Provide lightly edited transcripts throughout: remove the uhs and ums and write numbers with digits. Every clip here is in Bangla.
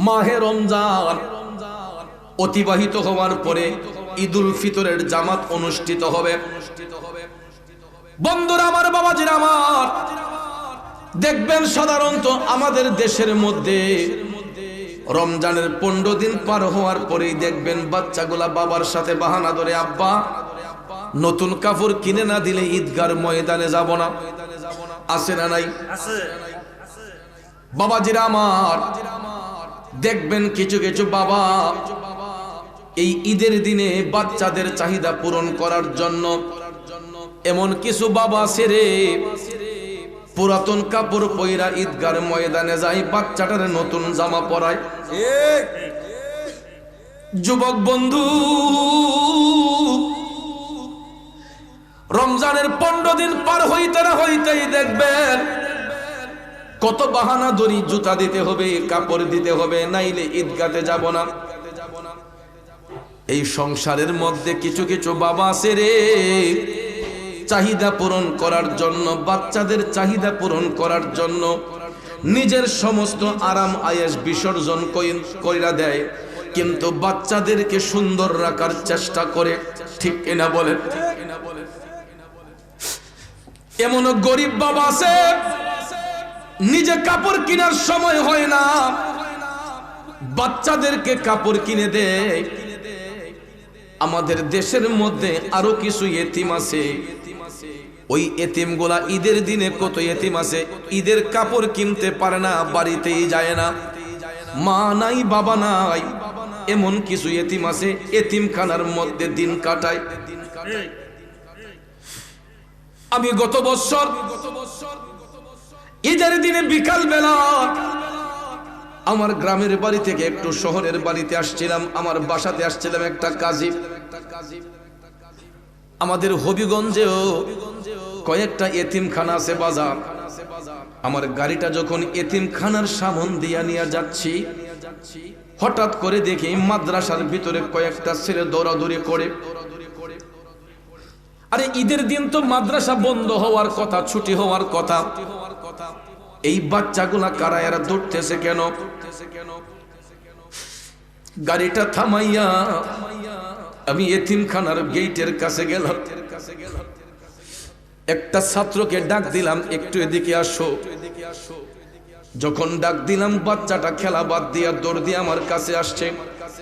মাহে রমজান অতিবাহিত হওয়ার পরে ঈদুল ফিতরের জামাত অনুষ্ঠিত হবে। বন্ধুরা আমার, বাবাজিরা আমার, দেখবেন সাধারণত আমাদের দেশের মধ্যে রমজানের 15 দিন পার হওয়ার পরেই দেখবেন বাচ্চাগুলা বাবার সাথে বাহানা ধরে, আব্বা নতুন কাপড় কিনে না দিলে ঈদগার ময়দানে যাব না। আছে না নাই? বাবাজিরা আমার, দেখবেন কিছু কিছু বাবা এই ঈদের দিনে বাচ্চাদের চাহিদা পূরণ করার জন্য এমন কিছু বাবা ছেড়ে পুরাতন কাপড় পইরা ঈদগার ময়দানে যায়, বাচ্চাটার নতুন জামা পরায়। যুবক বন্ধু, রমজানের 15 দিন পার হইতে না হইতেই দেখবেন কত বাহানা ধরি, জুতা দিতে হবে, কাপড় দিতে হবে, নাইলে ঈদগাতে যাব না। এই সংসারের মধ্যে কিছু কিছু বাবা আছে রে, চাহিদা পূরণ করার জন্য, বাচ্চাদের চাহিদা পূরণ করার জন্য নিজের সমস্ত আরাম আয়েশ বিসর্জন কইরা দেয়, কিন্তু বাচ্চাদেরকে সুন্দর রাখার চেষ্টা করে। ঠিক কিনা বলেন? এমন গরিব বাবা আছে, নিজে কাপড় কেনার সময় হয় না, বাচ্চাদেরকে কাপড় কিনে দেয়। আমাদের দেশের মধ্যে আরো কিছু এতিম আছে, ওই এতিমগুলা ঈদের দিনে, কত এতিম আছে ঈদের কাপড় কিনতে পারে না, বাড়িতেই যায় না, মা নাই বাবা নাই, এমন কিছু এতিম আছে এতিমখানার মধ্যে দিন কাটায়। আমি গত বছর ঈদের দিনে বিকাল বেলা আমার গ্রামের বাড়ি থেকে একটু শহরের বাড়িতে আসছিলাম, আমার বাসাতে আসছিলাম একটা কাজী। আমাদের হবিগঞ্জেও কয়েকটা এতিমখানা আছে বাজার। আমার গাড়িটা যখন এতিমখানার সামন দিয়া নিয়ে যাচ্ছি, হঠাৎ করে দেখি মাদ্রাসার ভিতরে কয়েকটা ছেলে দৌড়াদৌড়ি করে। আরে ঈদের দিন তো মাদ্রাসা বন্ধ হওয়ার কথা, ছুটি হওয়ার কথা, এই বাচ্চাগুলা কারা, এরা দৌড়তেছে কেন? গাড়িটা থামাইয়া আমি এতিমখানার গেটের কাছে গেলাম, একটা ছাত্রকে ডাক দিলাম, একটু এদিকে আসো। যখন ডাক দিলাম, বাচ্চাটা খেলা বাদ দিয়া দৌড় দিয়ে আমার কাছে আসছে,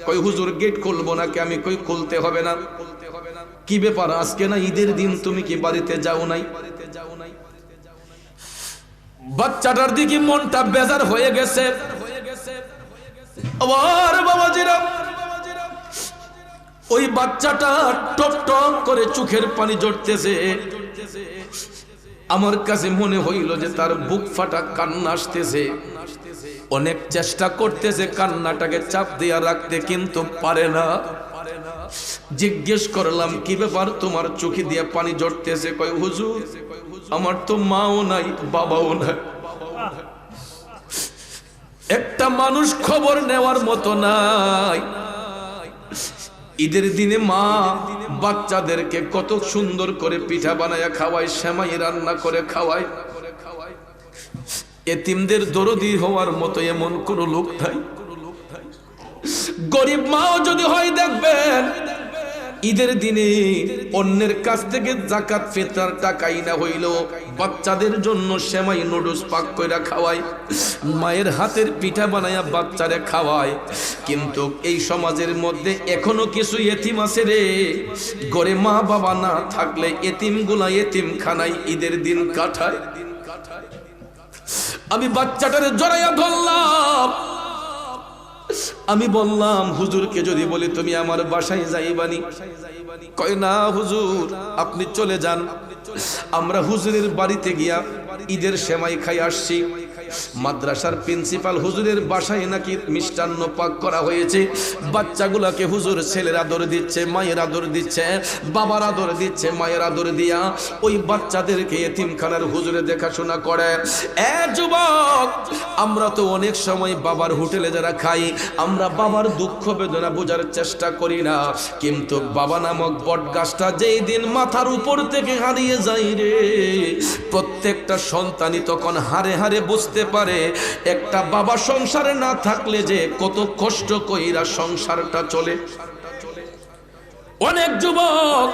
কই হুজুর গেট খুলবো নাকি? আমি কই খুলতে হবে না। কি ব্যাপার, আজকে না ঈদের দিন, তুমি কি বাড়িতে যাও নাই? বাচ্চাটার দিকে মনটা বেজার হয়ে গেছে। আবার বাবাজিরা, ওই বাচ্চাটা টপ টপ করে চোখের পানি ঝরতেছে। আমার কাছে মনে হইল যে তার বুক ফাটা কান্না আসতেছে, অনেক চেষ্টা করতেছে কান্নাটাকে চাপ দিয়া রাখতে, কিন্তু পারে না। জিজ্ঞেস করলাম, কি ব্যাপার, তোমার চোখে দিয়ে পানি ঝরতেছে? কই হুজুর, আমার তো মাও নাই বাবাও নাই, একটা মানুষ খবর নেওয়ার মতো নাই। ঈদের দিনে মা বাচ্চাদেরকে কত সুন্দর করে পিঠা বানায়া খাওয়ায়, সেমাই রান্না করে খাওয়ায়। এতিমদের দরদি হওয়ার মতো এমন কোন লোক নাই। গরিব মাও যদি হয়, দেখবেন ঈদের দিনে অন্যের কাছ থেকে যাকাত ফিতরার টাকাই না হইল বাচ্চাদের জন্য সেমাই নুডলস পাক কইরা খাওয়ায়, মায়ের হাতের পিঠা বানায়া বাচ্চারে খাওয়ায়। কিন্তু এই সমাজের মধ্যে এখনো কিছু এতিম আছে রে, ঘরে মা বাবা না থাকলে এতিমগুলা এতিমখানায় ঈদের দিন কাটায়। আমি বাচ্চাটারে জড়াইয়া ধরলাম, আমি বললাম, হুজুরকে যদি বলি তুমি আমার বাসায় যাইবানি? কয় না হুজুর, আপনি চলে যান, আমরা হুজুরের বাড়িতে গিয়া ঈদের সেমাই খাই আসছি। মাদ্রাসার প্রিন্সিপাল হুজুরের বাসায় নাকি মিষ্টান্ন পাক করা হয়েছে, বাচ্চাগুলাকে হুজুর ছেলের আদর দিচ্ছে, মায়ের আদর দিচ্ছে, বাবার আদর দিচ্ছে, মায়ের আদর দিয়া ওই বাচ্চাদেরকে এতিমখানার হুজুরে দেখাশোনা করে। এ যুবক, আমরা তো অনেক সময় বাবার হোটেলে যারা খাই, আমরা বাবার দুঃখ বেদনা বোঝার চেষ্টা করি না, কিন্তু বাবা নামক বট গাছটা যেই দিন মাথার উপর থেকে হারিয়ে যায় রে, প্রত্যেকটা সন্তানই তখন হারে হারে বুঝতে বুঝতে পারে একটা বাবা সংসারে না থাকলে যে কত কষ্ট কইরা সংসারটা চলে। অনেক যুবক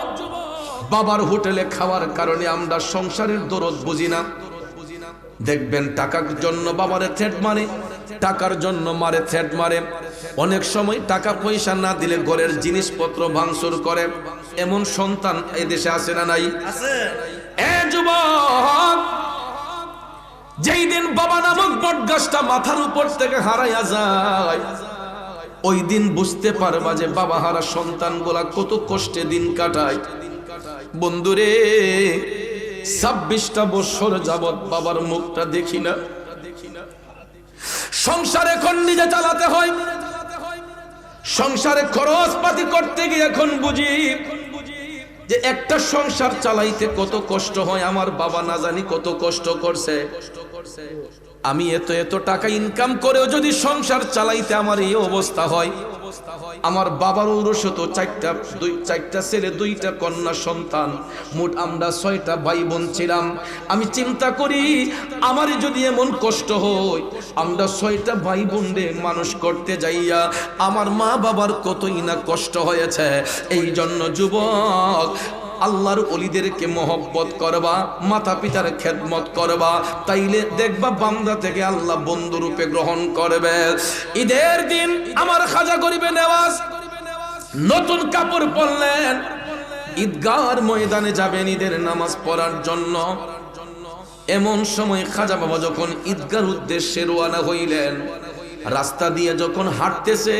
বাবার হোটেলে খাওয়ার কারণে আমরা সংসারের দরদ বুঝি না। দেখবেন টাকার জন্য বাবারে থ্রেট মারে, টাকার জন্য মারে, থ্রেট মারে। অনেক সময় টাকা পয়সা না দিলে ঘরের জিনিসপত্র ভাঙচুর করে। এমন সন্তান এই দেশে আছে না নাই? এ যুবক, যেই দিন বাবা নামক বটগাছটা মাথার উপর থেকে হারাইয়া যায়, ওই দিন বুঝতে পারবা যে বাবা হারা সন্তানগুলা কত কষ্টে দিন কাটায়। বন্ধুরে, 26টা বছর যাবত বাবার মুখটা দেখি না। সংসার এখন নিজে চালাতে হয়, সংসারে খরচপাতি করতে গিয়ে এখন বুঝি যে একটা সংসার চালাইতে কত কষ্ট হয়। আমার বাবা না জানি কত কষ্ট করছে। আমি এত টাকা ইনকাম করেও যদি সংসার চালাইতে আমার এই অবস্থা হয়, আমার বাবার ঔরসত চারটা ছেলে, 2টা কন্যা সন্তান, মোট আমরা 6টা ভাই বোন ছিলাম। আমি চিন্তা করি আমার যদি এমন কষ্ট হয়, আমরা 6টা ভাই বোনরে মানুষ করতে যাইয়া আমার মা বাবার কতই না কষ্ট হয়েছে। এই জন্য যুবক, আল্লাহর ওলিদেরকে মহব্বত করবা, মাতা পিতার খেদমত করবা, তাইলে দেখবা বান্দা থেকে আল্লাহ বন্ধু রূপে গ্রহণ করবে। ঈদের দিন আমার খাজা গরিবে নেওয়াজ নতুন কাপড় পরলেন, ঈদগাহর ময়দানে যাবেন ঈদের নামাজ পড়ার জন্য। এমন সময় খাজা বাবা যখন ঈদগাহর উদ্দেশ্যে রওনা হইলেন, রাস্তা দিয়ে যখন হাঁটতেছে,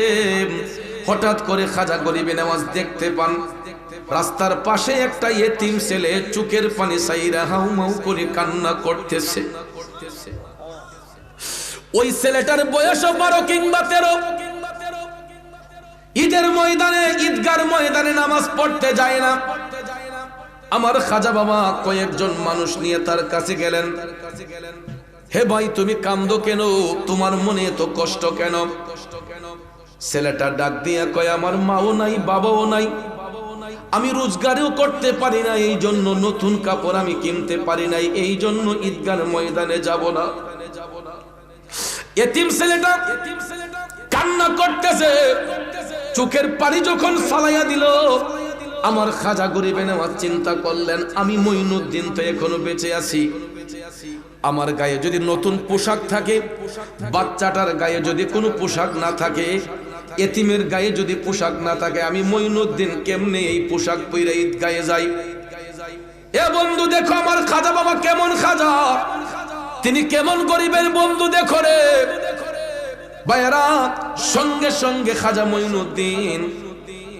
হঠাৎ করে খাজা গরিবে নেওয়াজ দেখতে পান রাস্তার পাশে একটা ইতিম ছেলে চোখের পানি সাইরা হাউমাউ করে কান্না করতেছে। ওই ছেলেটার বয়স 12 কিংবা 13। ঈদের ময়দানে, ঈদগার ময়দানে নামাজ পড়তে যায় না। আমার খাজা বাবা কয়েকজন মানুষ নিয়ে তার কাছে গেলেন। হে ভাই, তুমি কান্দো কেন? তোমার মনে এত কষ্ট কেন? ছেলেটা ডাক দিয়ে কয়, আমার মাও নাই, বাবাও নাই, আমি রোজগারও করতে পারি না, এই জন্য নতুন কাপড় আমি কিনতে পারি নাই, এই জন্য ঈদগার ময়দানে যাব না। এতিম ছেলেটা কান্না করতেছে, চোখের পানি যখন ফালাইয়া দিল, আমার খাজা গরিবে নেওয়াজ চিন্তা করলেন, আমি মঈনুদ্দিন তো এখনো বেঁচে আছি, আমার গায়ে যদি নতুন পোশাক থাকে, বাচ্চাটার গায়ে যদি কোনো পোশাক না থাকে, এতিমের গায়ে যদি পোশাক না থাকে, আমি মঈনুদ্দিন কেমনে এই পোশাক পরে ঈদ গায়ে যাই? এ বন্ধু দেখো আমার খাজা বাবা কেমন খাজা, তিনি কেমন গরিবের বন্ধু দেখো রে ভাইরা। সঙ্গে সঙ্গে খাজা মঈনুদ্দিন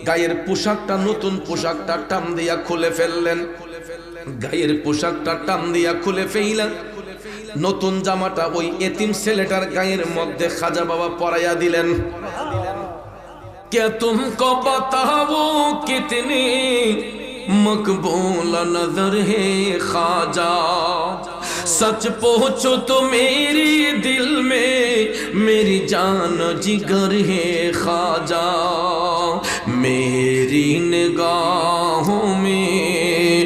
গায়ের পোশাকটা, নতুন পোশাকটা টান দিয়া খুলে ফেললেন। গায়ের পোশাকটা টান দিয়া খুলে ফেললেন, নতুন জামাটা ওই এতিম ছেলেটার গায়ের মধ্যে খাজা বাবা পরাইয়া দিলেন। क्या तुमको बताओ कितनी मकबूल नजर है ख्वाजा, सच पूछो तो मेरी दिल में मेरी जान जिगर है ख्वाजा, मेरी निगाहों में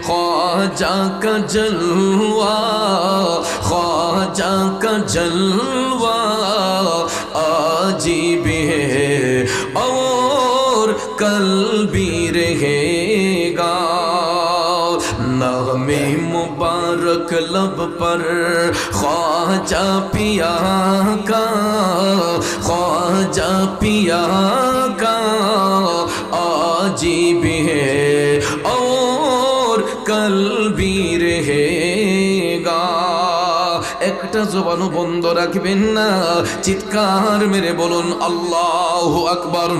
ख्वाजा का जलवा, ख्वाजा का जलवा अजीब है और कल भी रहेगा। नग़मे मुबारक लब पर ख्वाजा पिया का, ख्वाजा पिया का अजीब है और कल भी रहेगा। একটা জবানও বন্ধ রাখবেন না, চিৎকার মেরে বলুন আল্লাহু আকবার।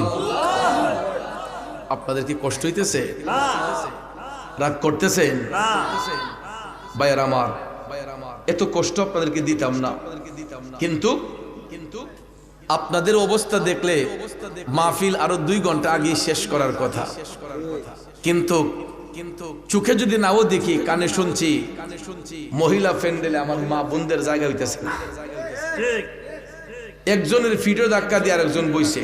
আপনাদের কি কষ্ট হইতেছে? রাগ করতেছেন? ভাইয়ার আমার, এত কষ্ট আপনাদেরকে দিতাম না, কিন্তু আপনাদের অবস্থা দেখলে মাহফিল আরো 2 ঘন্টা আগে শেষ করার কথা, কিন্তু চোখে যদি নাও দেখি, কানে শুনছি, মহিলা প্যান্ডেলে আমার মা বোনদের জায়গা হইতেছে না। একজনের ফিটে ধাক্কা দিয়ে আরেকজন বইছে,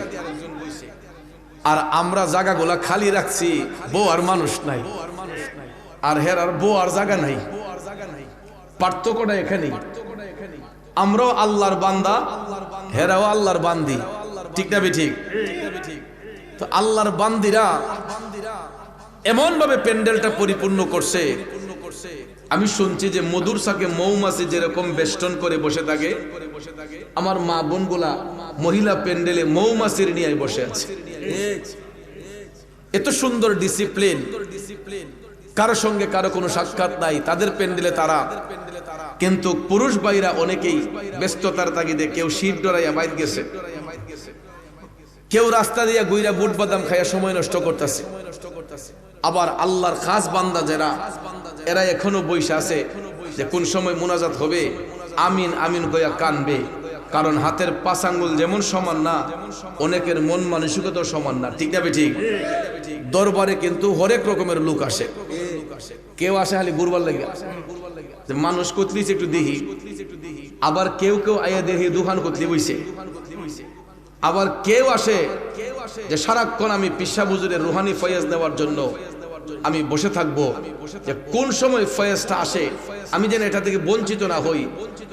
আর আমরা জায়গাগুলা খালি রাখছি, বউ আর মানুষ নাই, আর হের আর বউ আর জায়গা নাই। পার্থক্যটা এখানেই। আমরাও আল্লাহর বান্দা, হেরাও আল্লাহর বান্দি, ঠিক না ঠিক? তো আল্লাহর বান্দিরা এমন ভাবে প্যান্ডেলটা পরিপূর্ণ করছে। আমি শুনছি যে মধুরসাকে মৌমাছি যেরকম বেষ্টন করে বসে থাকে, আমার মা বোনগুলা মহিলা প্যান্ডেলে মৌমাছির নিয়ে বসে আছে। এত সুন্দর ডিসিপ্লিন, কারো সঙ্গে কারো কোনো সাক্ষাৎ নাই তাদের প্যান্ডেলে তারা। কিন্তু পুরুষ ভাইরা অনেকেই ব্যস্ততার তাগিদে কেউ শীত ডরাইয়া বাইর গেছে, কেউ রাস্তা দিয়া গুইরা বুট বাদাম খাইয়া সময় নষ্ট করতেছে। আবার আল্লাহর খাস বান্দা যারা, এরা এখনো বইসা আছে যে কোন সময় মুনাজাত হবে, আমিন আমিন কইয়া কানবে। কারণ হাতের 5 আঙ্গুল যেমন সমান না, অনেকের মন মানসিকতাও সমান না, ঠিক না ঠিক? দরবারে কিন্তু হরেক রকমের লোক আসে। কেউ আসে খালি গুরবার লাগে, মানুষ কতলিছে একটু দেখি। আবার কেউ কেউ আয়া দেখি দুহান কতলি বইছে। আবার কেউ আসে যে সারাক্ষণ আমি পিসা বুজুরের রুহানি ফয়েজ নেওয়ার জন্য আমি বসে থাকবো, যে কোন সময় ফয়েজটা আসে আমি যেন এটা থেকে বঞ্চিত না হই।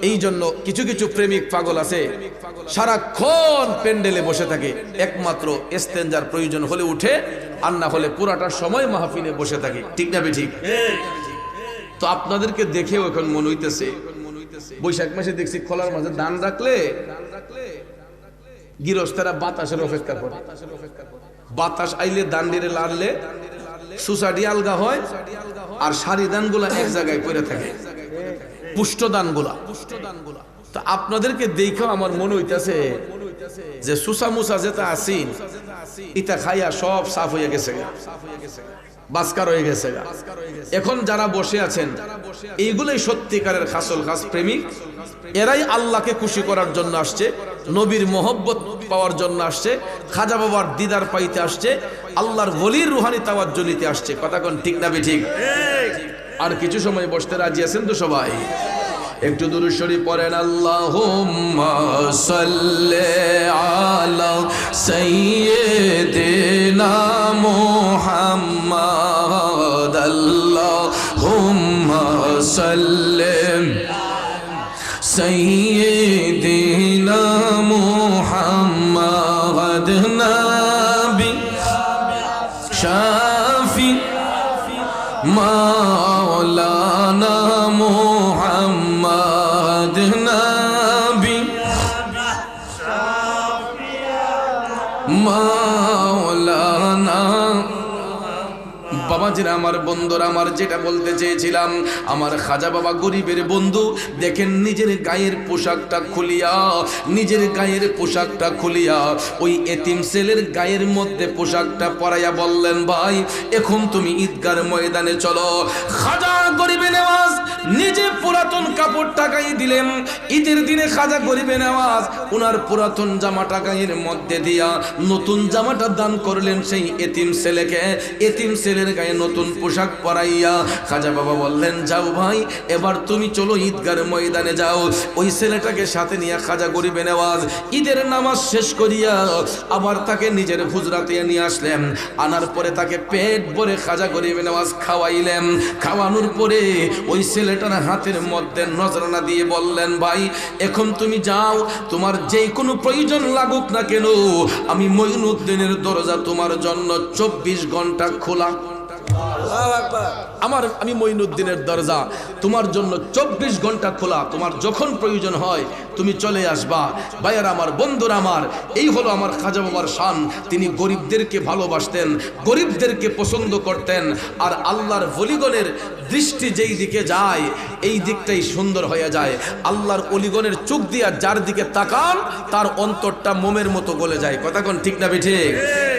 এই জন্য কিছু কিছু প্রেমিক পাগল আছে, সারাক্ষণ প্যান্ডেলে বসে থাকে, একমাত্র ইস্তেঞ্জার প্রয়োজন হলে উঠে, আর না হলে পুরাটা সময় মাহফিলে বসে থাকে, ঠিক না ঠিক? তো আপনাদেরকে দেখেও এখন মনে হইতেছে, বৈশাখ মাসে দেখছি খোলার মাঝে দান রাখলে গৃহস্থেরা বাতাসের অপেক্ষা করে। বাতাস আইলে দান্ডিরে লাড়লে সুসাডি আলগা হয়, আর সারি দানগুলা এক জায়গায় পড়ে থাকে, পুষ্ট দানগুলা। তো আপনাদেরকে দেখেও আমার মনে হইতেছে যে সুসা মুসা যেটা আসিন ইটা খাইয়া সব সাফ হয়ে গেছে, বাস্কার হয়ে গেছে। এখন যারা বসে আছেন এইগুলোই সত্যিকারের খাসল খাস প্রেমিক। এরাই আল্লাহকে খুশি করার জন্য আসছে, নবীর মোহব্বত পাওয়ার জন্য আসছে, খাজা বাবার দিদার পাইতে আসছে, আল্লাহর ওলির রুহানি তাওয়াজ্জু নিতে আসছে। কথা কোন ঠিক না ঠিক? আর কিছু সময় বসতে রাজি আছেন তো সবাই? একটু দুরূদ শরীফ পড়েন। আল্লাহুম্মা সাল্লি আলা সাইয়্যিদিনা মুহাম্মাদ। আল্লাহুম্মা সাল্লি সাইয়্যিদিনা মুহাম্মাদ নবী শাফি মাওলানা মুহাম্মদ নবী মাওলানা। বাবাজিরা, আমার বন্ধুরা, আমার যেটা বলতে চেয়েছিলাম, আমার খাজা বাবা গরিবের বন্ধু। দেখেন নিজের গায়ের পোশাকটা খুলিয়া, নিজের গায়ের পোশাকটা খুলিয়া ওই এতিম ছেলের গায়ের মধ্যে পোশাকটা পরাইয়া বললেন, ভাই এখন তুমি ঈদগার ময়দানে চলো। খাজা গরিবে নেওয়াজ নিজে পুরাতন কাপড়টা গায়ে দিলেন। ঈদের দিনে খাজা গরিবে নেওয়াজ ওনার পুরাতন জামাটা গায়ের মধ্যে দিয়া নতুন জামাটা দান করলেন সেই এতিম ছেলেকে। এতিম ছেলের গায়ে নতুন পোশাক পরাইয়া খাজা বাবা বললেন, যাও ভাই এবার তুমি চলো ঈদগার ময়দানে যাও। ওই ছেলেটাকে সাথে নিয়ে খাজা গরিবে নেওয়াজ ঈদের নামাজ শেষ করিয়া আবার তাকে নিজের হুজরাতে নিয়ে আসলেন। আনার পরে তাকে পেট ভরে খাজা গরিবে নেওয়াজ খাওয়াইলেন। খাওয়ানোর পরে ওই ছেলেটার হাতের মধ্যে নজরানা দিয়ে বললেন, ভাই এখন তুমি যাও, তোমার যে কোনো প্রয়োজন লাগুক না কেন আমি মঈনুদ্দিনের দরজা তোমার জন্য 24 ঘন্টা খোলা। আমি মঈনুদ্দিনের দরজা তোমার জন্য 24 ঘন্টা খোলা, তোমার যখন প্রয়োজন হয় তুমি চলে আসবা। ভাইয়ার আমার, বন্ধুরা আমার, এই হলো আমার খাজা বাবার শান। তিনি গরিবদেরকে ভালোবাসতেন, গরিবদেরকে পছন্দ করতেন। আর আল্লাহর ওলিগণের দৃষ্টি যেই দিকে যায় এই দিকটাই সুন্দর হয়ে যায়। আল্লাহর ওলিগণের চোখ দিয়া যার দিকে তাকান তার অন্তরটা মোমের মতো গলে যায়। কথা কোন ঠিক না বেঠে?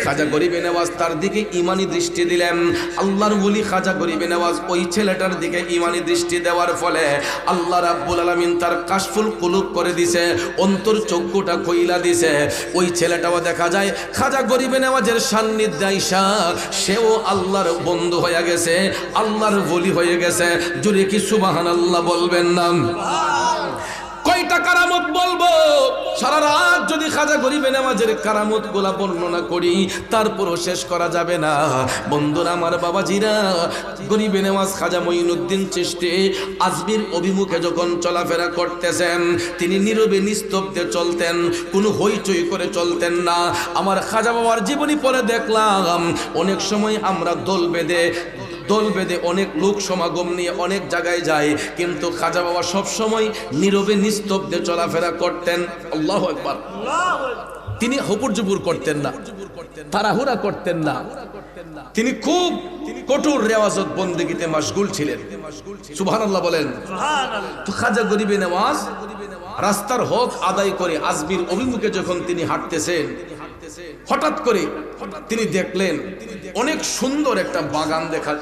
খাজা গরিবে নেওয়াজ তার দিকে ইমানি দৃষ্টি দিলেন। আল্লাহর ওলি খাজা গরিবে নেওয়াজ ওই ছেলেটার দিকে ইমানি দৃষ্টি দেওয়ার ফলে আল্লাহ রাব্বুল আলামিন তার কাশফুল কুলুব করে দিছে, অন্তর চক্ষুটা খইলা দিছে। ওই ছেলেটাও দেখা যায় খাজা গরিবে নেওয়াজের সান্নিধ্যে আইসা সেও আল্লাহর বন্ধু হয়ে গেছে, আল্লাহর ওলি হয়ে গেছে। জোরে কি সুবহানাল্লাহ বলবেন না? কয়টা কারামত বলবো? সারা রাত যদি খাজা গরিবে নামাজের কারামত গুলা বর্ণনা করি, তারপরও শেষ করা যাবে না। বন্ধুরা আমার, বাবাজিরা, গরিবে নামাজ খাজা মঈনুদ্দিন চিশতি আজমির অভিমুখে যখন চলাফেরা করতেছেন, তিনি নীরবে নিস্তব্ধে চলতেন, কোনো হইচই করে চলতেন না। আমার খাজা বাবার জীবনী পড়ে দেখলাম অনেক সময় আমরা দল বেঁধে অনেক লোক সমাগম নিয়ে অনেক জায়গায় যায়, কিন্তু খাজা বাবা সব সময় নীরবে নিস্তব্ধে চলাফেরা করতেন। আল্লাহু আকবার। তিনি হুপুর করতেন না, তাড়াহুড়া করতেন না। তিনি খুব কঠোর রেওয়াজত বন্দেগীতে মাশগুল ছিলেন। সুবহানাল্লাহ বলেন। তো খাজা গরিবে নওয়াজ রাস্তার হক আদায় করে আজমির অভিমুখে যখন তিনি হাঁটতেছেন, হঠাৎ করে তিনি দেখলেন অনেক সুন্দর একটা বাগান দেখা,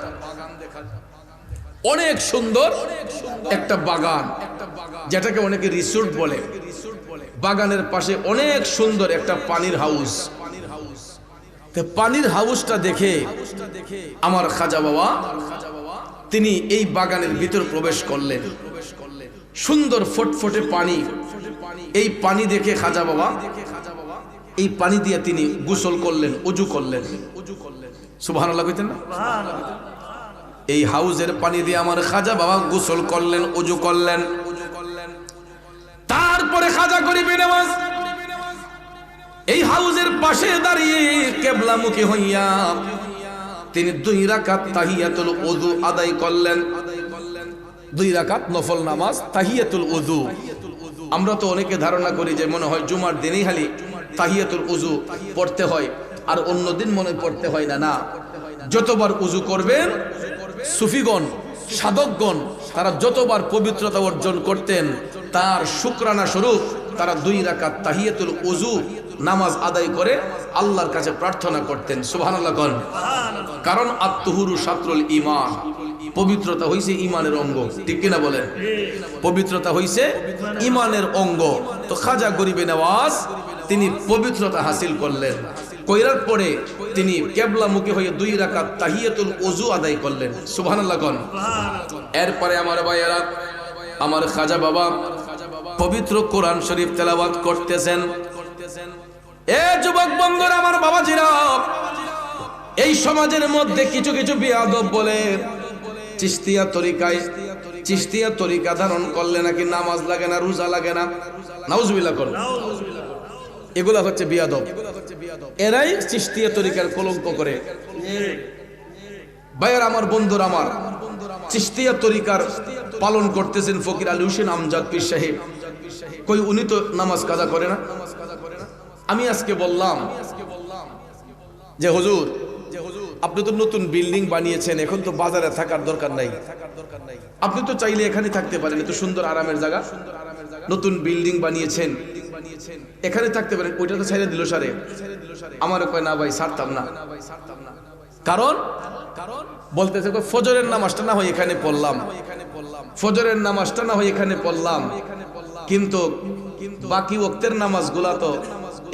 অনেক সুন্দর একটা বাগান, যেটাকে অনেকে রিসোর্ট বলে। বাগানের পাশে অনেক সুন্দর একটা পানির হাউস। পানির হাউসটা দেখে আমার খাজা বাবা তিনি এই বাগানের ভিতর প্রবেশ করলেন। সুন্দর ফটফটে পানি, এই পানি দেখে খাজা বাবা এই পানি দিয়ে তিনি গোসল করলেন, ওযু করলেন। সুবহানাল্লাহ কইতেন না? এই হাউজের পানি দিয়ে আমার খাজা বাবা গোসল করলেন, ওযু করলেন। তারপরে খাজা গরিবে নওয়াজ এই হাউজের পাশে দাঁড়িয়ে কিবলামুখী হইয়া তিনি 2 রাকাত তাহিয়াতুল ওযু আদায় করলেন। 2 রাকাত নফল নামাজ তাহিয়াতুল ওযু। আমরা তো অনেকে ধারণা করি যে মনে হয় জুমার দিনেই খালি তাহিয়াতুল ওযু পড়তে হয়, আর অন্য দিন মনে পড়তে হয় না। না, যতবার ওযু করবেন, সুফিগণ, সাধকগণ তারা যতবার পবিত্রতা অর্জন করতেন, তার শুকরানা স্বরূপ তারা 2 রাকাত তাহিয়াতুল ওযু নামাজ আদায় করে আল্লাহর কাছে প্রার্থনা করতেন। সুবহানাল্লাহ কোন? কারণ আত-তুহুরু শাতরুল ঈমান, পবিত্রতা হইছে ঈমানের অঙ্গ। ঠিক কিনা বলেন? পবিত্রতা হইছে ঈমানের অঙ্গ। তো খাজা গরিবে নওয়াজ তিনি পবিত্রতা হাসিল করলেন। কইরার পরে তিনি কিবলামুখী হয়ে 2 রাকাত তাহিয়াতুল ওযু আদায় করলেন। সুবহানাল্লাহ কোন? এরপরে আমার ভাইয়েরা, আমার খাজা বাবা পবিত্র কোরআন শরীফ তেলাওয়াত করতেছেন। এ যুবক বন্ধুরা, আমার বাবাজিরা, এই সমাজের মধ্যে কিছু কিছু বিয়াদব বলে চিশতিয়া তরিকা ধারণ করলে নাকি নামাজ লাগে না, রোজা লাগে না। নাউজুবিল্লাহ করুন। এগুলা হচ্ছে বিয়াদব। এরাই চিশতিয়া তরিকার কলঙ্ক করে। ভাইয়ার আমার, বন্ধুরা আমার, চিশতিয়া তরিকার পালন করতেছেন ফকির আলী হোসেন আমজাদ পীর সাহেব। কই উনি তো নামাজ কাজা করে না। আমি আজকে বললাম যে হুজুর, আপনি তো নতুন বিল্ডিং বানিয়েছেন, এখন তো বাজারে থাকার দরকার নাই। আপনি তো চাইলে এখানে থাকতে পারেন, এত সুন্দর আরামের জায়গা, নতুন বিল্ডিং বানিয়েছেন, এখানে থাকতে পারেন। ওইটা তো ছেড়ে দিল সারে। আমার কয় না ভাই, ছাড়তাম না। কারণ বলতেছে ফজরের নামাজটা না হয় এখানে পড়লাম, ফজরের নামাজটা না হয় এখানে পড়লাম, কিন্তু বাকি ওয়াক্তের নামাজগুলা তো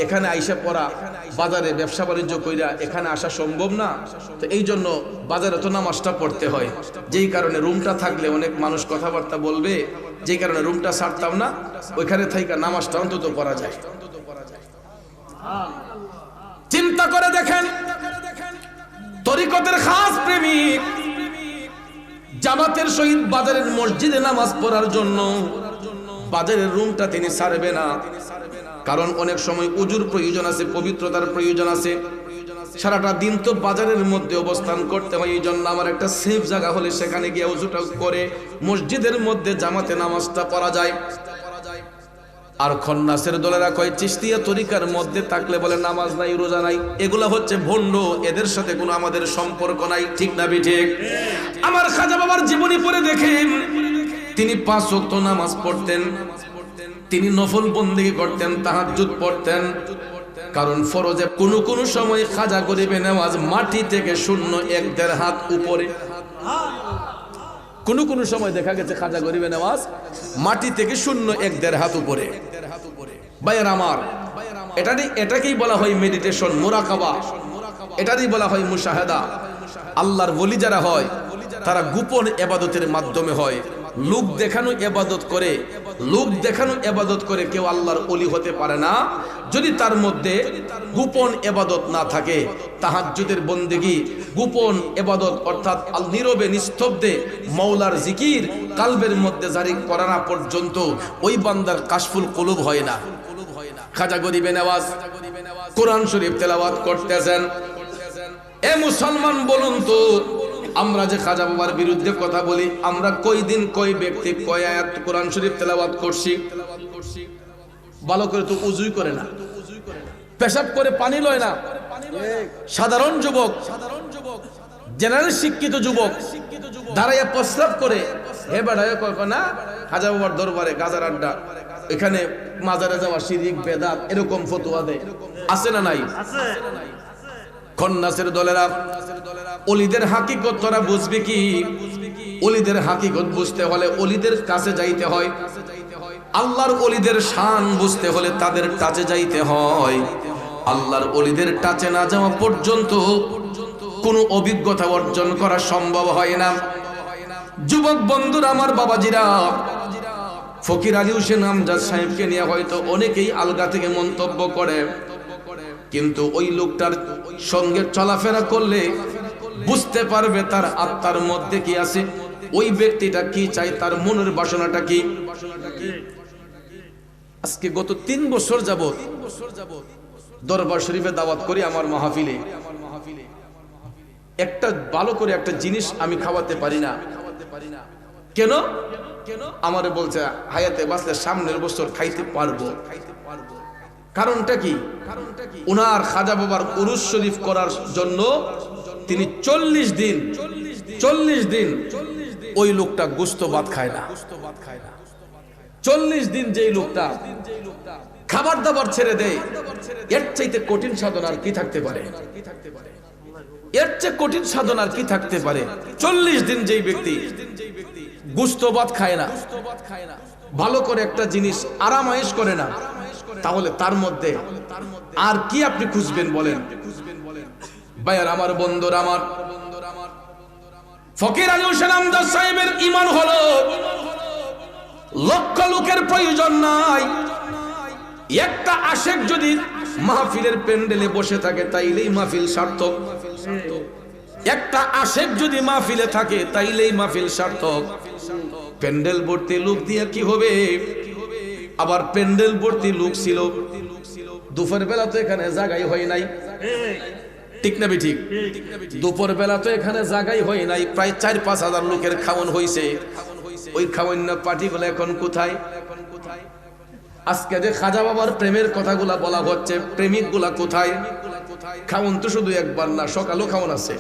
এখানে আইসা পড়া, বাজারে ব্যবসা বাণিজ্য কইরা এখানে আসা সম্ভব না। তো এই জন্য বাজারে তো নামাজটা পড়তে হয়, যেই কারণে রুমটা থাকলে অনেক মানুষ কথাবার্তা বলবে, যেই কারণে রুমটা ছাড়তাম না, ওইখানে থাইকা নামাজটা অন্তত পড়া যায়। চিন্তা করে দেখেন, তরিকতের খাস প্রেমিক জামাতের সহিত বাজারের মসজিদে নামাজ পড়ার জন্য বাজারের রুমটা তিনি ছাড়বে না। কারণ অনেক সময় উজুর প্রয়োজন আছে, পবিত্রতার প্রয়োজন আছে। সারাটা দিন তো বাজারের মধ্যে অবস্থান করতে হয়, এই জন্য আমার একটা সেফ জায়গা হলে সেখানে গিয়ে উজুটা করে মসজিদের মধ্যে জামাতে নামাজটা পড়া যায়। আর খন্নাসের দলেরা কয় চিশতিয়া তরিকার মধ্যে থাকলে বলে নামাজ নাই, রোজা নাই। এগুলা হচ্ছে ভণ্ড, এদের সাথে কোনো আমাদের সম্পর্ক নাই। ঠিক না ঠিক? আমার খাজা বাবার জীবনী পড়ে দেখেন, তিনি 5 ওয়াক্ত নামাজ পড়তেন, তিনি নফল বন্দেগী করতেন, তাহাজ্জুদ পড়তেন। কারণ ফরজে কোন সময় খাজা গরিবে নওয়াজ মাটি থেকে শূন্য 1-1.5 হাত উপরে, কোন সময় দেখা গেছে খাজা গরিবে নওয়াজ মাটি থেকে শূন্য 1-1.5 হাত উপরে। ভাইয়ের আমার, এটাকেই বলা হয় মেডিটেশন, মুরাকাবা, এটারই বলা হয় মুশাহাদা। আল্লাহর ওলি যারা হয় তারা গোপন ইবাদতের মাধ্যমে হয়, লোক দেখানো ইবাদত করে, লোক দেখানো ইবাদত করে কেউ আল্লাহর ওলি হতে পারে না যদি তার মধ্যে গোপন ইবাদত না থাকে। তাহাজ্জুদের বন্দেগী গোপন ইবাদত অর্থাৎ নীরবে নিস্তব্ধে মাওলার জিকির কালবের মধ্যে জারি করা না পর্যন্ত ওই বান্দার কাশফুল কুলুব হয় না। খাজা গরিবে নওয়াজ কোরআন শরীফ তেলাওয়াত করতেছেন। এ মুসলমান বলুন তো, আমরা যে খাজা বাবার বিরুদ্ধে কথা বলি, আমরা কই দিন কই ব্যক্তি কয় আয়াত কোরআন শরীফ তেলাওয়াত করছি? ভালো করে তো উজুই করে না, পেশাব করে পানি লয় না। সাধারণ যুবক, জেনারেল শিক্ষিত যুবক দাঁড়াইয়া প্রস্রাব করে হে বেড়ায় কয় না খাজা বাবার দরবারে গাজার আড্ডা, এখানে মাজারে যাওয়া শিরিক বেদাত, এরকম ফতোয়া দেয়। আছে না নাই? খন্নাসের দলেরা ওলিদের হাকিকত তোরা বুঝবি কি? ওলিদের হাকিকত বুঝতে হলে ওলিদের কাছে যাইতে হয়। আল্লাহর ওলিদের শান বুঝতে হলে তাদের টাচে যাইতে হয়। আল্লাহর ওলিদের টাচে না যাওয়া পর্যন্ত কোনো অভিজ্ঞতা অর্জন করা সম্ভব হয় না। যুবক বন্ধুরা, আমার বাবাজিরা, ফকির আলী হোসেন আমজাদ সাহেবকে নিয়ে হয়তো অনেকেই আলগা থেকে মন্তব্য করে, কিন্তু ওই লোকটার সঙ্গে চলাফেরা করলে বুঝতে পারবে তার আত্মার মধ্যে কি আছে, ওই ব্যক্তিটা কি চাই, তার মনের বাসনাটা কি। আজকে গত 3 বছর যাবত দরবার শরীফে দাওয়াত করি আমার মাহফিলে, একটা ভালো করে একটা জিনিস আমি খাওয়াতে পারি না। কেন? আমারে বলছে হায়াতে বাঁচলে সামনের বছর খাইতে পারবো। কারণটা কি? উনার খাজা বাবার উরুস শরীফ করার জন্য তিনি 40 দিন ওই লোকটা গোশত ভাত খায় না। 40 দিন যেই লোকটা খাবার দাবার ছেড়ে দেয়, এর চাইতে কঠিন সাধনা আর কি থাকতে পারে? এর চেয়ে কঠিন সাধনা আর কি থাকতে পারে? 40 দিন যেই ব্যক্তি গোশত ভাত খায় না, ভালো করে একটা জিনিস আরাম আয়েশ করে না, তাহলে তার মধ্যে আর কি আপনি খুঁজবেন বলেন? ভাইয়ার আমার, বন্ধুরা আমার, ফকির আলী হোসেন আমজাদ সাহেবের ঈমান হলো লক্ষ লোকের প্রয়োজন নাই। একটা আশেক যদি মাহফিলের প্যান্ডেলে বসে থাকে তাইলেই মাহফিল সার্থক। একটা আশেক যদি মাহফিলে থাকে তাইলেই মাহফিল সার্থক। প্যান্ডেল ভর্তি লোক দিয়ে কি হবে? আবার প্যান্ডেল ভর্তি লোক ছিল, দুপুর বেলা তো এখানে জায়গাই হয় নাই, ঠিক না ঠিক? দুপুর বেলা তো এখানে জায়গাই হয় নাই, প্রায় 4-5 হাজার লোকের খাওয়ান হয়েছে। ওই খাওয়ান পার্টিগুলো এখন কোথায়? আজকে যে খাজা বাবার প্রেমের কথাগুলা বলা হচ্ছে, প্রেমিক গুলা কোথায়? খাওয়ান তো শুধু একবার না, সকালও খাওয়ান আছে।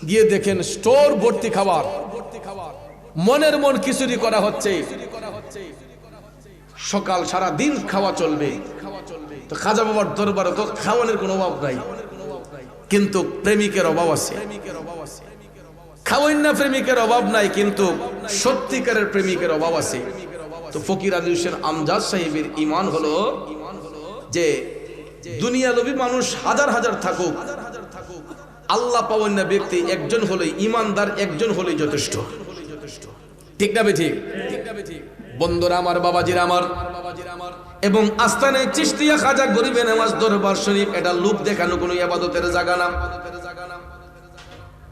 গিয়ে দেখেন স্টোর ভর্তি খাবার, মনের মন খিচুড়ি করা হচ্ছে। সকাল সারা দিন খাওয়া চলবে। তো খাজা বাবার দরবারে তো খাওয়ানোর কোনো অভাব নাই, কিন্তু প্রেমিকের অভাব আছে। খাওয়ান না প্রেমিকের অভাব নাই, কিন্তু সত্যিকারের প্রেমিকের অভাব আছে। তো ফকির আলী হোসেন আমজাদ সাহেবের ঈমান হলো যে দুনিয়া লোভী মানুষ হাজার হাজার থাকুক, আল্লাহ পাওয়ান না ব্যক্তি একজন হলেই, ঈমানদার একজন হলেই যথেষ্ট। ঠিক না ঠিক? বন্ধুরা আমার, বাবাজিরা আমার, এবং আস্তানে চিশতিয়া খাজা গরিবে নওয়াজ দরবার শরীফ এটা লোক দেখানো কোনো ইবাদতের জায়গা না।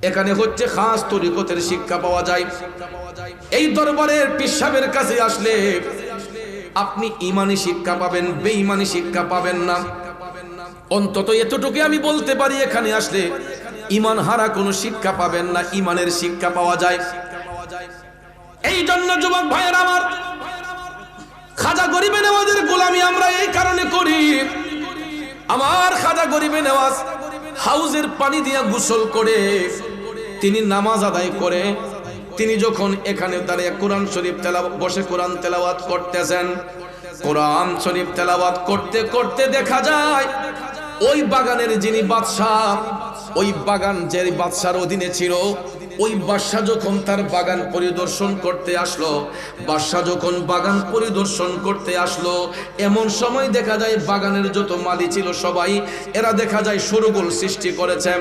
এখানে হচ্ছে খাস তরিকতের শিক্ষা পাওয়া যায়। এই দরবারের পীর সাহেবের কাছে আসলে আপনি ঈমানি শিক্ষা পাবেন, বেঈমানি শিক্ষা পাবেন না। অন্তত এতটুকু আমি বলতে পারি, এখানে আসলে ঈমান হারা কোনো শিক্ষা পাবেন না, ঈমানের শিক্ষা পাওয়া যায়। এই জন্য যুবক ভাইয়ের আমার, খাজা গরিবে নওয়াজের গোলামি আমরা এই কারণে করি। আমার খাজা গরিবে নওয়াজ হাউজের পানি দিয়া গোসল করে তিনি নামাজ আদায় করে, তিনি যখন এখানে দাঁড়িয়ে কোরআন শরীফ বসে কোরআন তেলাওয়াত করতেছেন, কোরআন শরীফ তেলাওয়াত করতে করতে দেখা যায় ওই বাগানের যিনি বাদশাহ, ওই বাগান যে বাদশার অধীনে ছিল, ওই বাদশা যখন তার বাগান পরিদর্শন করতে আসলো, বাদশা যখন বাগান পরিদর্শন করতে আসলো, এমন সময় দেখা যায় বাগানের যত মালি ছিল সবাই, এরা দেখা যায় শোরগোল সৃষ্টি করেছে।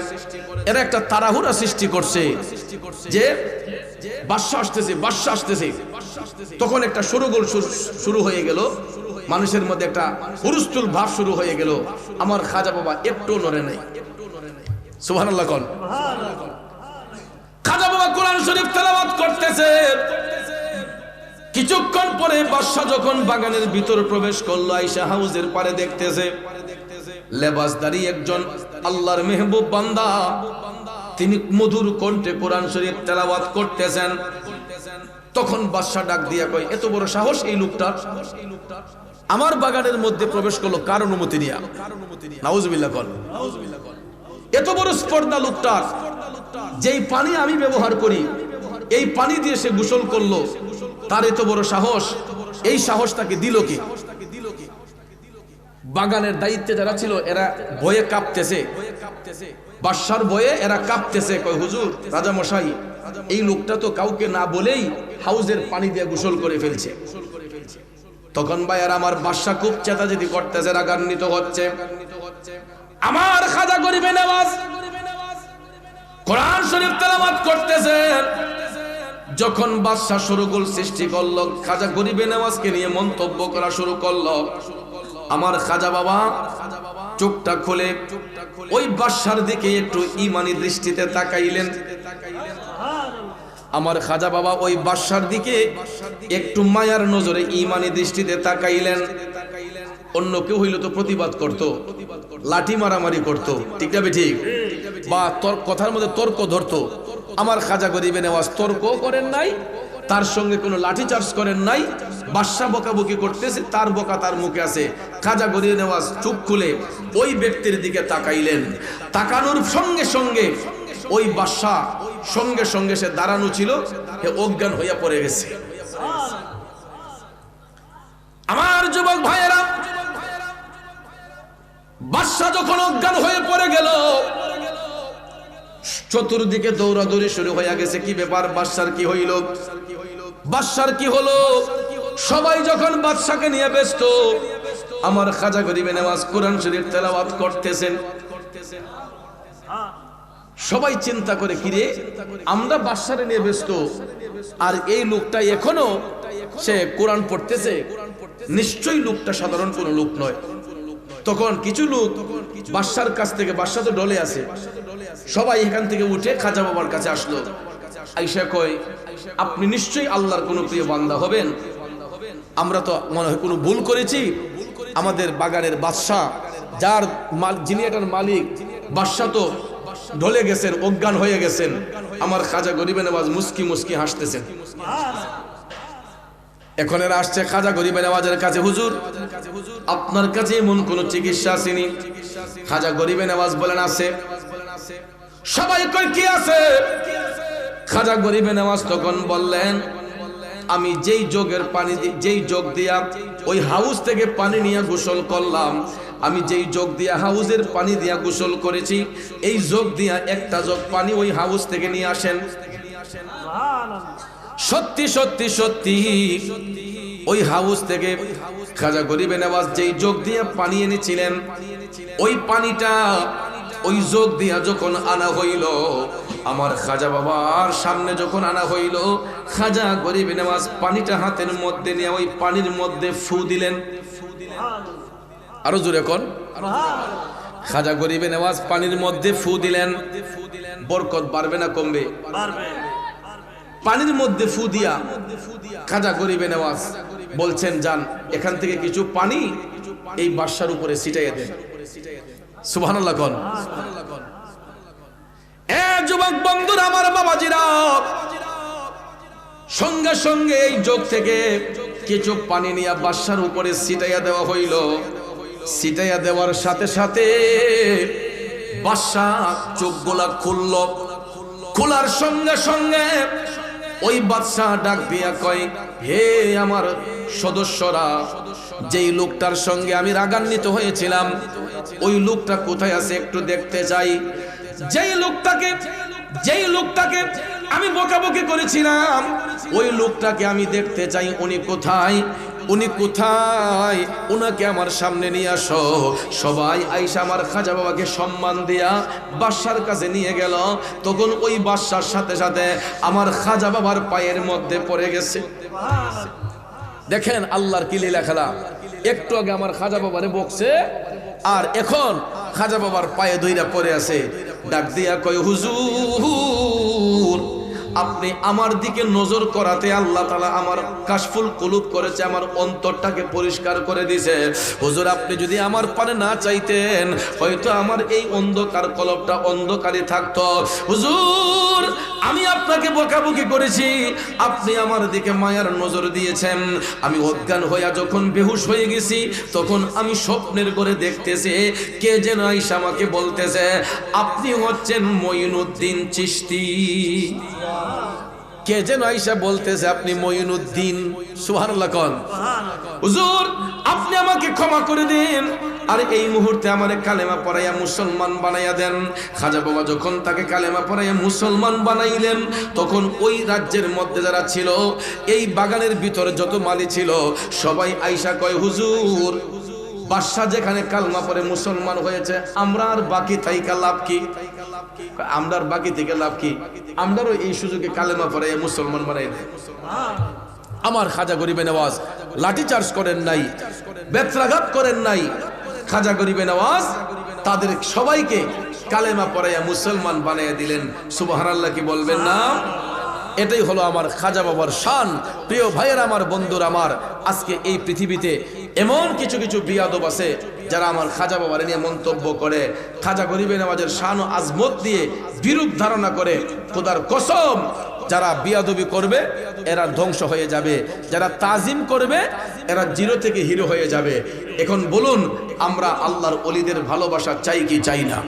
এরা একটা তাড়াহুড়া সৃষ্টি করছে যে বাদশা আসতেছে, বাদশা আসতেছে। তখন একটা শোরগোল শুরু হয়ে গেল, মানুষের মধ্যে একটা হুলস্থুল ভাব শুরু হয়ে গেল। আমার খাজা বাবা একটু নড়ে নাই। সুবহানাল্লাহ কোন। খাজা বাবা কোরআন শরীফ তেলাওয়াত করতেছে। কিছুক্ষণ পরে বাদশা যখন বাগানের ভিতর প্রবেশ করলো, আয়েশা হাউজের পারে দেখতেছে লেবাসদারি একজন আল্লাহর মেহবুব বান্দা, তিনি মধুর কণ্ঠে কোরআন শরীফ তেলাওয়াত করতেছেন। তখন বাদশা ডাক দিয়া কয়, এত বড় সাহস এই লোকটার, আমার বাগানের মধ্যে প্রবেশ করলো কার অনুমতি নিয়া? নাউজুবিল্লাহ বল। এত বড় স্পর্ধা লোকটার, যেই পানি আমি ব্যবহার করি এই পানি দিয়ে সে গোসল করলো, তার এত বড় সাহস, এই সাহস তাকে দিল কি? বাগানের দায়িত্বে যারা ছিল এরা ভয়ে কাঁপতেছে, বাদশার ভয়ে এরা কাঁপতেছে। কয়, হুজুর, রাজা মশাই, এই লোকটা তো কাউকে না বলেই হাউজের পানি দিয়ে গোসল করে ফেলছে। তখন ভাইয়ার আমার বাদশা খুব চেতাচেতি করতেছে, রাগান্বিত হচ্ছে। আমার খাজা গরিবে নওয়াজ কোরআন শরীফ তেলাওয়াত করতেছে। যখন বাদশা শোরগোল সৃষ্টি করলো, খাজা গরিবে নওয়াজকে নিয়ে মন্তব্য করা শুরু করলো, আমার খাজা বাবা চোখটা খুলে ওই বাদশার দিকে একটু ঈমানি দৃষ্টিতে তাকাইলেন। আমার খাজা বাবা ওই বাদশার দিকে একটু মায়ার নজরে ঈমানি দৃষ্টিতে তাকাইলেন। অন্য কেউ হইল তো প্রতিবাদ করত, লাঠি মারামারি করত, ঠিক না ঠিক? বা কথার মধ্যে তর্ক ধরতো। আমার খাজা গরিবে নওয়াজ তর্ক করেন নাই, তার সঙ্গে কোনো লাঠি চার্জ করেন নাই। বাদশা বকাবকি করতেছে, তার বকা তার মুখে আছে। খাজা গরিবে নওয়াজ চোখ খুলে ওই ব্যক্তির দিকে তাকাইলেন। তাকানোর সঙ্গে সঙ্গে ওই বাদশা সঙ্গে সঙ্গে সে দাঁড়ানো ছিল, সে অজ্ঞান হইয়া পড়ে গেছে। আমার যুবক ভাইয়েরা, বাদশা যখন অজ্ঞান হয়ে পড়ে গেল, চতুর্দিকে দৌড়াদৌড়ি শুরু হয়ে গেছে। কি ব্যাপার, বাদশার কি হইল, বাদশার কি হলো? সবাই যখন বাদশাকে নিয়ে ব্যস্ত, আমার খাজা গরিবে নওয়াজ কোরআন শরীফ তেলাওয়াত করতেছেন। সবাই চিন্তা করে, কিরে, আমরা বাদশারে নিয়ে ব্যস্ত, আর এই লোকটা এখনো সে কোরআন পড়তেছে, নিশ্চয়ই লোকটা সাধারণ কোনো লোক নয়। তখন কিছু লোক বাদশার কাছ থেকে, বাদশা তো ডলে আছে, সবাই এখান থেকে উঠে খাজা বাবার কাছে আসলো। আয়েশা কয়, আপনি নিশ্চয়ই আল্লাহর কোনো প্রিয় বান্দা হবেন, আমরা তো মনে হয় কোনো ভুল করেছি। আমাদের বাগানের বাদশা, যার যিনি এটার মালিক, বাদশা তো ঢলে গেছেন, অজ্ঞান হয়ে গেছেন। আমার খাজা গরিবে নওয়াজ মুস্কি মুস্কি হাসতেছেন। এখন এরা আসছে খাজা গরিবে নওয়াজের কাছে, হুজুর, আপনার কাছে এমন কোন চিকিৎসা আসেনি? খাজা গরিবে নওয়াজ বলেন, আছে। সবাই কই, কি আছে? খাজা গরিবে নওয়াজ তখন বললেন, আমি যেই যোগের পানি, যেই যোগ দিয়া ওই হাউস থেকে পানি নিয়ে গোসল করলাম, আমি যেই যোগ দিয়া হাউসের পানি দিয়া গোসল করেছি, এই যোগ দিয়া একটা যোগ পানি ওই হাউস থেকে নিয়ে আসেন। সত্যি সত্যি সত্যি ওই হাউস থেকে খাজা গরিবে নওয়াজ যেই যোগ দিয়া পানি এনেছিলেন, ওই পানিটা ওই যোগ দিয়া যখন আনা হইল, আমার খাজা বাবার সামনে যখন আনা হইল, খাজা গরিবে নওয়াজ পানিটা হাতের মধ্যে নিয়ে ওই পানির মধ্যে ফু দিলেন। আরো জোরে কোন। খাজা গরিবে নওয়াজ পানির মধ্যে ফু দিলেন। বরকত বাড়বে না কমবে? পানির মধ্যে ফু দিয়া খাজা গরিবে নওয়াজ বলছেন, যান, এখান থেকে কিছু পানি এই বাদশার উপরে ছিটাইয়া দেন। সুবহানাল্লাহ কোন। যুবক বন্ধুরা, আমার বাবাজিরা, সঙ্গে সঙ্গে এই যোগ থেকে কিছু পানি নিয়ে বাদশার উপরে ছিটাইয়া দেওয়া হইল। ছিটাইয়া দেওয়ার সাথে সাথে বাদশা চোখগুলা খুলল। খোলার সঙ্গে সঙ্গে ওই বাদশা ডাক দিয়া কয়, হে আমার সদস্যরা, যেই লোকটার সঙ্গে আমি রাগান্বিত হয়েছিলাম, ওই লোকটা কোথায় আছে একটু দেখতে চাই। যেই লোকটাকে আমি বকাবকি করেছিলাম, ওই লোকটাকে আমি দেখতে চাই। উনি কোথায়? উনাকে আমার সামনে নিয়ে আসো। সবাই আইসা আমার খাজা বাবাকে সম্মান দিয়া বাদশার কাছে নিয়ে গেল। তখন ওই বাদশার সাথে সাথে আমার খাজা বাবার পায়ের মধ্যে পড়ে গেছে। দেখেন আল্লাহর কি লীলা খেলা। একটু আগে আমার খাজা বাবারে বকছে, আর এখন খাজা বাবার পায়ে ধইরা পড়ে আছে, ডাক দিয়া কয় হুজুর আপনি আমার দিকে নজর করাতে আল্লাহ তাআলা আমার কাশফুল কুলুব করেছে, আমার অন্তরটাকে পরিষ্কার করে দিয়েছে। হুজুর আপনি যদি আমার পানে না চাইতেন হয়তো আমার এই অন্ধকার কলবটা অন্ধকারই থাকতো। হুজুর আমি আপনাকে বকাবকি করেছি, আপনি আমার দিকে মায়ার নজর দিয়েছেন। আমি অজ্ঞান হইয়া যখন বেহুশ হয়ে গেছি তখন আমি স্বপ্নের ঘরে দেখতেছি কে যেন আইসা আমাকে বলতেছে আপনি হচ্ছেন মঈনুদ্দিন চিশতি। কে যেন আইসা বলতেছে আপনি মঈনুদ্দিন। সুবহানাল্লাহ কোন। হুজুর আপনি আমাকে ক্ষমা করে দিন, আর এই মুহূর্তে আমারে কালেমা পড়াইয়া মুসলমান বানাইয়া দেন। খাজা বাবা যখন তাকে কালেমা পড়াইয়া মুসলমান বানাইলেন তখন ওই রাজ্যের মধ্যে যারা ছিল, এই বাগানের ভিতরে যত মালি ছিল সবাই আইসা কয় হুজুর বাদশা যেখানে কালমা পড়ে মুসলমান হয়েছে আমরা আর বাকি থাইকা লাভ কি? আমরা আর বাকি থেকে লাভ কি? আমরাও এই সুযোগে কালেমা পড়ে মুসলমান বানাই দেয়। আমার খাজা গরিবে নওয়াজ লাঠি চার্জ করেন নাই, বেত্রাঘাত করেন নাই। খাজা গরিবে নওয়াজ তাদের সবাইকে কালেমা পড়াইয়া মুসলমান বানিয়ে দিলেন। সুবহানাল্লাহ কি বলবেন না? এটাই হলো আমার খাজা বাবার শান। প্রিয় ভাইয়ের আমার বন্ধুর আমার, আজকে এই পৃথিবীতে এমন কিছু কিছু বিয়াদব আছে যারা আমার খাজা বাবার নিয়ে মন্তব্য করে, খাজা গরিবে নওয়াজের শান ও আজমত দিয়ে বিরূপ ধারণা করে। খোদার কসম যারা বিয়াদবি করবে এরা ধ্বংস হয়ে যাবে, যারা তাজিম করবে এরা জিরো থেকে হিরো হয়ে যাবে। এখন বলুন আমরা আল্লাহর ওলিদের ভালোবাসা চাই কি চাই না?